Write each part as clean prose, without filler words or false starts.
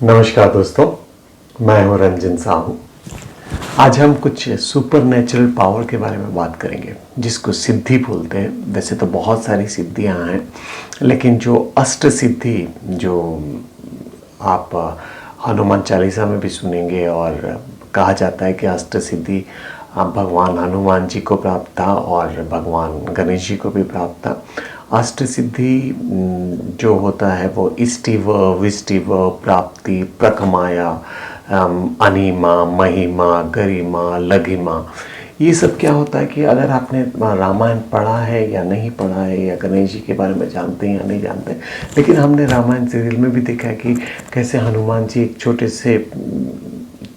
नमस्कार दोस्तों, मैं हूं रंजन साहू। आज हम कुछ सुपर नेचुरल पावर के बारे में बात करेंगे जिसको सिद्धि बोलते हैं। वैसे तो बहुत सारी सिद्धियां हैं, लेकिन जो अष्ट सिद्धि जो आप हनुमान चालीसा में भी सुनेंगे और कहा जाता है कि अष्ट सिद्धि भगवान हनुमान जी को प्राप्त था और भगवान गणेश जी को भी प्राप्त था। अष्ट सिद्धि जो होता है वो इष्टिव, विष्टिव, प्राप्ति, प्रकमाया, अनिमा, महिमा, गरिमा, लघिमा, ये सब क्या होता है कि अगर आपने रामायण पढ़ा है या नहीं पढ़ा है, या गणेश जी के बारे में जानते हैं या नहीं जानते, लेकिन हमने रामायण सीरियल में भी देखा है कि कैसे हनुमान जी एक छोटे से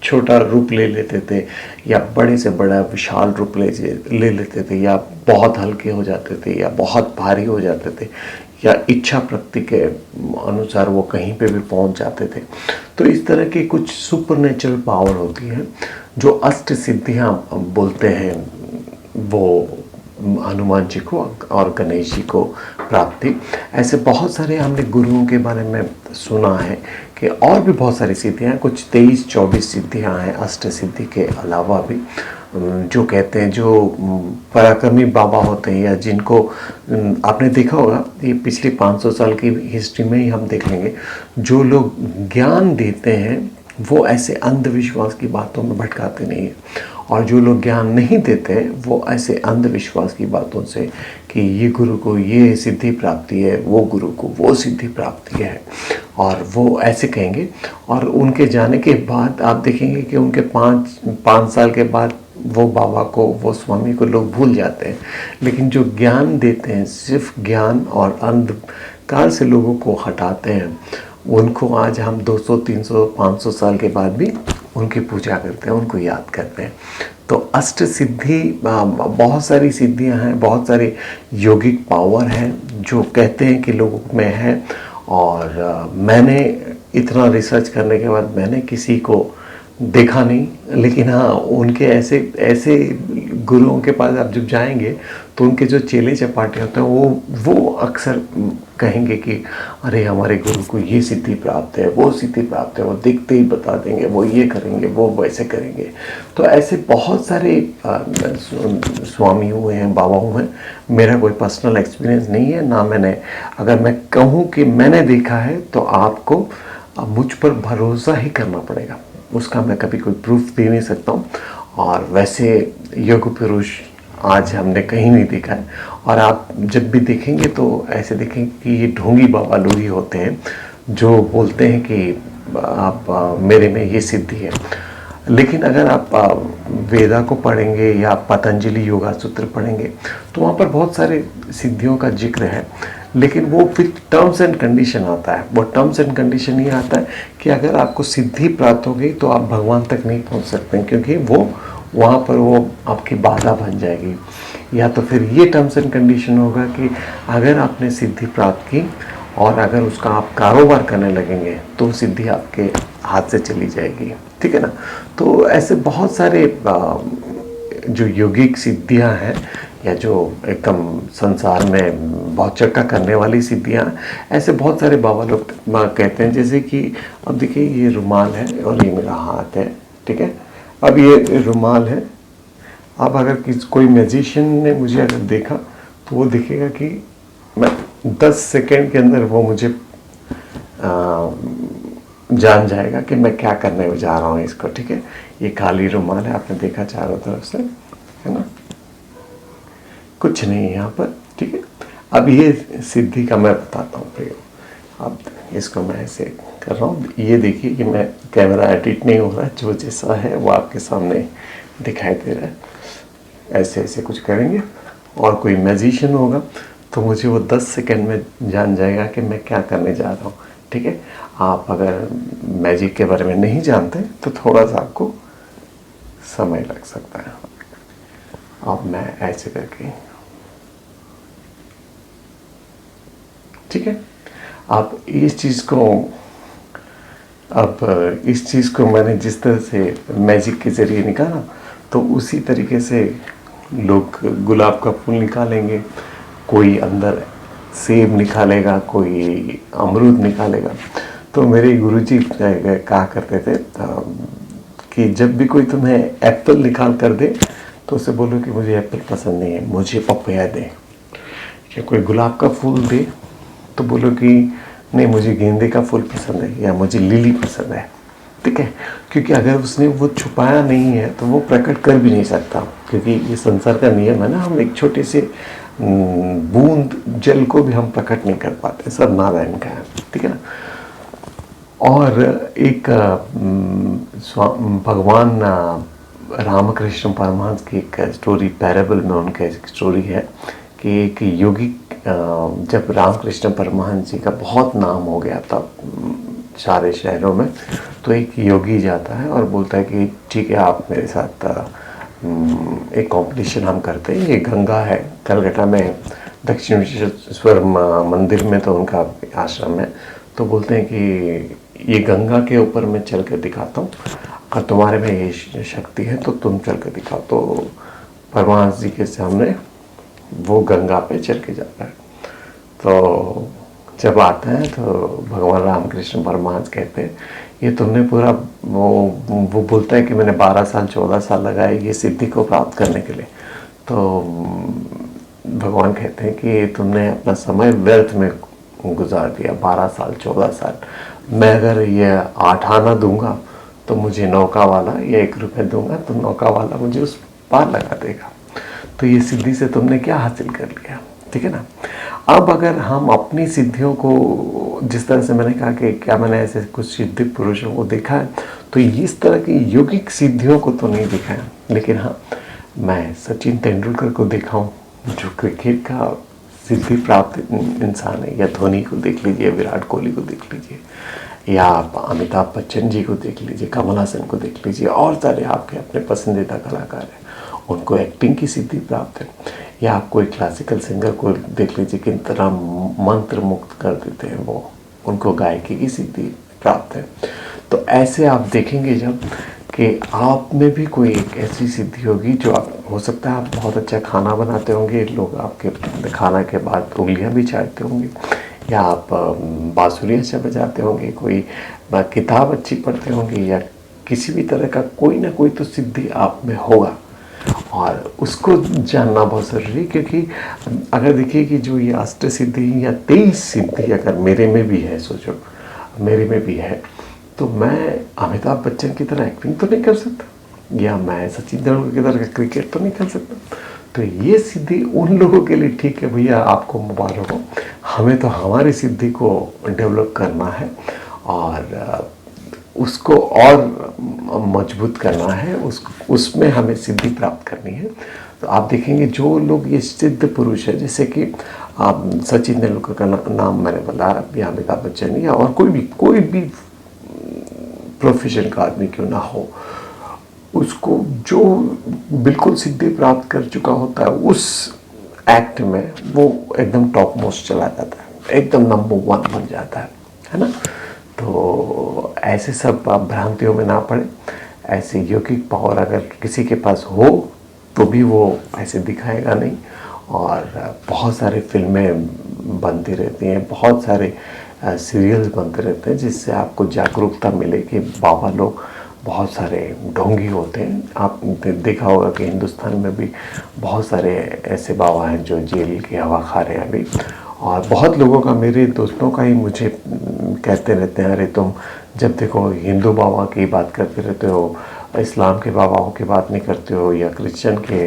छोटा रूप ले लेते थे या बड़े से बड़ा विशाल रूप ले लेते थे, या बहुत हल्के हो जाते थे या बहुत भारी हो जाते थे, या इच्छा प्रकृति के अनुसार वो कहीं पे भी पहुंच जाते थे। तो इस तरह की कुछ सुपर नेचुरल पावर होती है जो अष्ट सिद्धियां बोलते हैं, वो हनुमान जी को और गणेश जी को प्राप्त थी। ऐसे बहुत सारे हमने गुरुओं के बारे में सुना है कि और भी बहुत सारी सिद्धियाँ हैं, कुछ 23-24 सिद्धियाँ हैं अष्ट सिद्धि के अलावा भी, जो कहते हैं जो पराक्रमी बाबा होते हैं या जिनको आपने देखा होगा, ये पिछले 500 साल की हिस्ट्री में ही हम देख लेंगे, जो लोग ज्ञान देते हैं वो ऐसे अंधविश्वास की बातों में भटकाते नहीं हैं, और जो लोग ज्ञान नहीं देते वो ऐसे अंधविश्वास की बातों से कि ये गुरु को ये सिद्धि प्राप्ति है, वो गुरु को वो सिद्धि प्राप्ति है, और वो ऐसे कहेंगे। और उनके जाने के बाद आप देखेंगे कि उनके 5 साल के बाद वो बाबा को, वो स्वामी को लोग भूल जाते हैं। लेकिन जो ज्ञान देते हैं, सिर्फ ज्ञान और अंधकार से लोगों को हटाते हैं, उनको आज हम 200, 300, 500 साल के बाद भी उनकी पूजा करते हैं, उनको याद करते हैं। तो अष्ट सिद्धि, बहुत सारी सिद्धियां हैं, बहुत सारी यौगिक पावर हैं जो कहते हैं कि लोगों में है। और मैंने इतना रिसर्च करने के बाद मैंने किसी को देखा नहीं, लेकिन हाँ, उनके ऐसे गुरुओं के पास आप जब जाएंगे तो उनके जो चेले चपाटे होते हैं वो अक्सर कहेंगे कि अरे हमारे गुरु को ये सिद्धि प्राप्त है, वो सिद्धि प्राप्त है, वो दिखते ही बता देंगे, वो ये करेंगे, वो वैसे करेंगे। तो ऐसे बहुत सारे स्वामी हुए हैं, बाबा हुए हैं। मेरा कोई पर्सनल एक्सपीरियंस नहीं है ना, मैंने, अगर मैं कहूँ कि मैंने देखा है तो आपको मुझ पर भरोसा ही करना पड़ेगा, उसका मैं कभी कोई प्रूफ दे नहीं सकता हूँ। और वैसे योग पुरुष आज हमने कहीं नहीं देखा है, और आप जब भी देखेंगे तो ऐसे देखेंगे कि ये ढोंगी बाबा लोग ही होते हैं जो बोलते हैं कि आप मेरे में ये सिद्धि है। लेकिन अगर आप वेदा को पढ़ेंगे या पतंजलि योगा सूत्र पढ़ेंगे तो वहाँ पर बहुत सारे सिद्धियों का जिक्र है, लेकिन वो फिर टर्म्स एंड कंडीशन आता है। वो टर्म्स एंड कंडीशन ये आता है कि अगर आपको सिद्धि प्राप्त हो गई तो आप भगवान तक नहीं पहुँच सकते, क्योंकि वो वहाँ पर वो आपकी बाधा बन जाएगी। या तो फिर ये टर्म्स एंड कंडीशन होगा कि अगर आपने सिद्धि प्राप्त की और अगर उसका आप कारोबार करने लगेंगे तो सिद्धि आपके हाथ से चली जाएगी, ठीक है ना। तो ऐसे बहुत सारे जो यौगिक सिद्धियां हैं या जो एकदम संसार में बहुत चर्चा करने वाली सिद्धियां, ऐसे बहुत सारे बाबा लोग कहते हैं। जैसे कि अब देखिए, ये रुमाल है और ये मेरा हाथ है, ठीक है। अब ये रुमाल है, अब अगर कोई मैजिशियन ने मुझे अगर देखा तो वो दिखेगा कि मैं 10 सेकेंड के अंदर वो मुझे जान जाएगा कि मैं क्या करने जा रहा हूँ इसको, ठीक है। ये खाली रुमाल है, आपने देखा चारों तरफ से, है ना, कुछ नहीं है यहाँ पर, ठीक है। अब ये सिद्धि का मैं बताता हूँ प्रयोग। अब इसको मैं ऐसे कर रहा हूँ, ये देखिए कि मैं कैमरा एडिट नहीं हो रहा है, जो जैसा है वो आपके सामने दिखाई दे रहा है। ऐसे ऐसे कुछ करेंगे और कोई मैजिशियन होगा तो मुझे वो 10 सेकंड में जान जाएगा कि मैं क्या करने जा रहा हूँ, ठीक है। आप अगर मैजिक के बारे में नहीं जानते तो थोड़ा सा आपको समय लग सकता है। अब मैं ऐसे करके, ठीक है। आप इस चीज़ को मैंने जिस तरह से मैजिक के ज़रिए निकाला, तो उसी तरीके से लोग गुलाब का फूल निकालेंगे, कोई अंदर सेब निकालेगा, कोई अमरूद निकालेगा। तो मेरे गुरुजी कहा करते थे कि जब भी कोई तुम्हें एप्पल निकाल कर दे तो उसे बोलो कि मुझे एप्पल पसंद नहीं है, मुझे पपैया दे। या कोई गुलाब का फूल दे तो बोलो कि नहीं, मुझे गेंदे का फूल पसंद है या मुझे लिली पसंद है। ठीक है, क्योंकि अगर उसने वो छुपाया नहीं है तो वो प्रकट कर भी नहीं सकता, क्योंकि ये संसार का नियम है ना, हम एक छोटे से बूंद जल को भी हम प्रकट नहीं कर पाते, सब नारायण का है। ठीक है ना। और एक भगवान रामकृष्ण परमहंस की एक स्टोरी, पैराबल में उनका एक स्टोरी है कि एक योगी जब रामकृष्ण परमहंस जी का बहुत नाम हो गया था सारे शहरों में, तो एक योगी जाता है और बोलता है कि ठीक है, आप मेरे साथ एक कंपटीशन हम करते हैं। ये गंगा है कलकत्ता में, दक्षिणेश्वर मंदिर में तो उनका आश्रम है। तो बोलते हैं कि ये गंगा के ऊपर मैं चल कर दिखाता हूँ, अगर तुम्हारे में ये शक्ति है तो तुम चल कर दिखाओ। तो परमहंस जी के सामने वो गंगा पे चल के जाता है। तो जब आता है तो भगवान रामकृष्ण परमहंस कहते हैं, ये तुमने पूरा वो बोलता है कि मैंने 12 साल 14 साल लगाए ये सिद्धि को प्राप्त करने के लिए। तो भगवान कहते हैं कि तुमने अपना समय व्यर्थ में गुजार दिया, 12 साल 14 साल। मैं अगर ये 8 आना दूंगा तो मुझे नौका वाला, या 1 रुपये दूंगा तो नौका वाला मुझे उस पार लगा देगा। तो ये सिद्धि से तुमने क्या हासिल कर लिया। ठीक है ना। अब अगर हम अपनी सिद्धियों को, जिस तरह से मैंने कहा कि क्या मैंने ऐसे कुछ सिद्धि पुरुषों को देखा है, तो इस तरह की योगिक सिद्धियों को तो नहीं देखा है, लेकिन हाँ, मैं सचिन तेंदुलकर को देखा हूँ जो क्रिकेट का सिद्धि प्राप्त इंसान है। या धोनी को देख लीजिए, विराट कोहली को देख लीजिए, या आप अमिताभ बच्चन जी को देख लीजिए, कमल हासन को देख लीजिए, और सारे आपके अपने पसंदीदा कलाकार हैं, उनको एक्टिंग की सिद्धि प्राप्त है। या आप कोई क्लासिकल सिंगर को देख लीजिए, किन तरह मंत्र मुक्त कर देते हैं वो, उनको गायकी की सिद्धि प्राप्त है। तो ऐसे आप देखेंगे जब कि आप में भी कोई एक ऐसी सिद्धि होगी जो आप, हो सकता है आप बहुत अच्छा खाना बनाते होंगे, लोग आपके खाना के बाद उंगलियां भी चाटते होंगे, या आप बांसुरी अच्छा बजाते होंगे, कोई किताब अच्छी पढ़ते होंगे, या किसी भी तरह का कोई ना कोई तो सिद्धि आप में होगा। और उसको जानना बहुत ज़रूरी है, क्योंकि अगर देखिए कि जो ये अष्ट सिद्धि या 23 सिद्धि अगर मेरे में भी है, सोचो मेरे में भी है, तो मैं अमिताभ बच्चन की तरह एक्टिंग तो नहीं कर सकता, या मैं सचिन तेंदुलकर की तरह क्रिकेट तो नहीं कर सकता। तो ये सिद्धि उन लोगों के लिए ठीक है, भैया आपको मुबारक हो, हमें तो हमारी सिद्धि को डेवलप करना है और उसको और मजबूत करना है, उसमें हमें सिद्धि प्राप्त करनी है। तो आप देखेंगे जो लोग ये सिद्ध पुरुष है, जैसे कि आप सचिन तेंदुलकर का नाम मैंने बताया, या अमिताभ बच्चन, या और कोई भी प्रोफेशन का आदमी क्यों ना हो, उसको जो बिल्कुल सिद्धि प्राप्त कर चुका होता है उस एक्ट में वो एकदम टॉप मोस्ट चला जाता है, एकदम नंबर 1 बन जाता है ना। तो ऐसे सब आप भ्रांतियों में ना पड़े। ऐसे यौगिक पावर अगर किसी के पास हो तो भी वो ऐसे दिखाएगा नहीं। और बहुत सारे फिल्में बनती रहती हैं, बहुत सारे सीरियल्स बनते रहते हैं, जिससे आपको जागरूकता मिले कि बाबा लोग बहुत सारे ढोंगी होते हैं। आपने देखा होगा कि हिंदुस्तान में भी बहुत सारे ऐसे बाबा हैं जो जेल की हवा खा रहे हैं अभी। और बहुत लोगों का, मेरे दोस्तों का ही मुझे कहते रहते हैं, अरे तुम जब देखो हिंदू बाबा की बात करते रहते हो, इस्लाम के बाबाओं की बात नहीं करते हो, या क्रिश्चियन के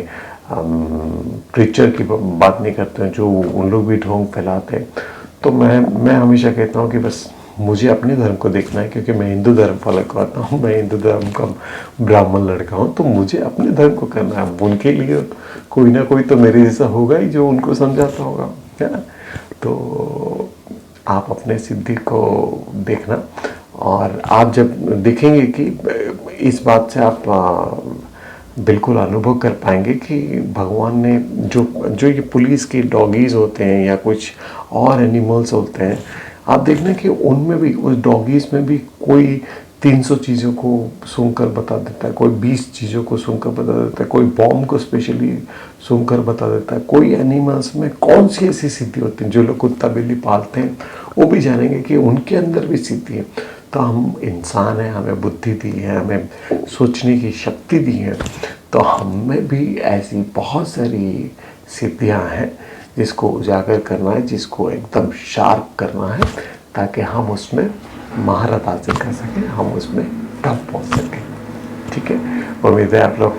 प्रीचर की बात नहीं करते हो, जो उन लोग भी ढोंग फैलाते हैं। तो मैं हमेशा कहता हूँ कि बस मुझे अपने धर्म को देखना है, क्योंकि मैं हिंदू धर्म फॉलो करता हूँ, मैं हिंदू धर्म का ब्राह्मण लड़का हूँ, तो मुझे अपने धर्म को करना है। उनके लिए कोई ना कोई तो मेरे जैसा होगा ही जो उनको समझाता होगा, है ना। तो आप अपने सिद्धि को देखना, और आप जब देखेंगे कि इस बात से आप बिल्कुल अनुभव कर पाएंगे कि भगवान ने जो ये पुलिस के डॉगीज़ होते हैं या कुछ और एनिमल्स होते हैं, आप देखना कि उनमें भी, उस डॉगीज़ में भी कोई 300 चीज़ों को सूंघकर बता देता है, कोई 20 चीज़ों को सूंघकर बता देता है, कोई बॉम्ब को स्पेशली सूंघकर बता देता है। कोई एनिमल्स में कौन सी ऐसी सिद्धि होती है, जो लोग कुत्ता बिल्ली पालते हैं वो भी जानेंगे कि उनके अंदर भी सिद्धि है। तो हम इंसान हैं, हमें बुद्धि दी है, हमें सोचने की शक्ति दी है, तो हमें भी ऐसी बहुत सारी सिद्धियां हैं जिसको उजागर करना है, जिसको एकदम शार्प करना है, ताकि हम उसमें महारत हासिल कर सकें, हम उसमें तब पहुंच सकें। ठीक है, उम्मीद है आप लोग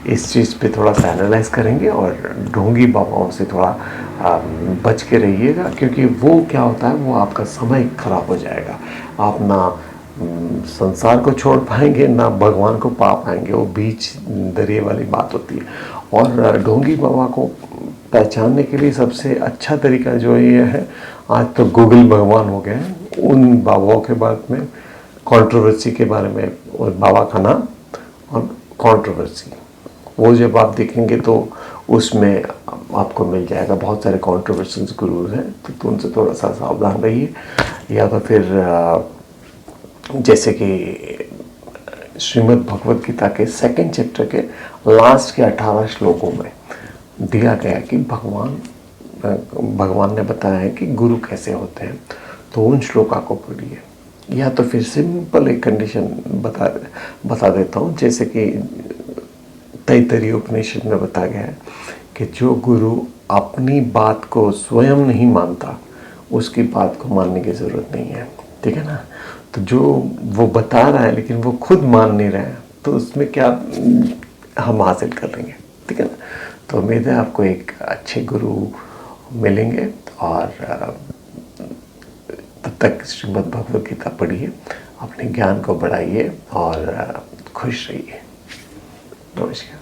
इस चीज़ पे थोड़ा सा एनालाइज करेंगे और ढोंगी बाबाओं से थोड़ा बच के रहिएगा, क्योंकि वो क्या होता है, वो आपका समय खराब हो जाएगा। आप ना संसार को छोड़ पाएंगे, ना भगवान को पा पाएंगे, वो बीच दरिए वाली बात होती है। और ढोंगी बाबा को पहचानने के लिए सबसे अच्छा तरीका जो ये है, आज तो गूगल भगवान हो गए हैं, उन बाबाओं के बारे में, कंट्रोवर्सी के बारे में, और बाबा का नाम और कंट्रोवर्सी, वो जब आप देखेंगे तो उसमें आपको मिल जाएगा। बहुत सारे कंट्रोवर्सीज गुरु हैं, तो उनसे थोड़ा सा सावधान रहिए। या तो फिर जैसे कि श्रीमद् भगवद गीता के 2nd चैप्टर के लास्ट के 18 श्लोकों में दिया गया कि भगवान ने बताया है कि गुरु कैसे होते हैं, तो उन श्लोका को पढ़िए। या तो फिर सिंपल एक कंडीशन बता देता हूँ, जैसे कि तैत्तरीय उपनिषद में बताया गया है कि जो गुरु अपनी बात को स्वयं नहीं मानता, उसकी बात को मानने की ज़रूरत नहीं है। ठीक है ना, तो जो वो बता रहा है लेकिन वो खुद मान नहीं रहा है, तो उसमें क्या हम हासिल कर लेंगे। ठीक है ना, तो उम्मीद है आपको एक अच्छे गुरु मिलेंगे। और तब तक श्रीमद् भगवद गीता पढ़िए, अपने ज्ञान को बढ़ाइए और खुश रहिए। नमस्कार।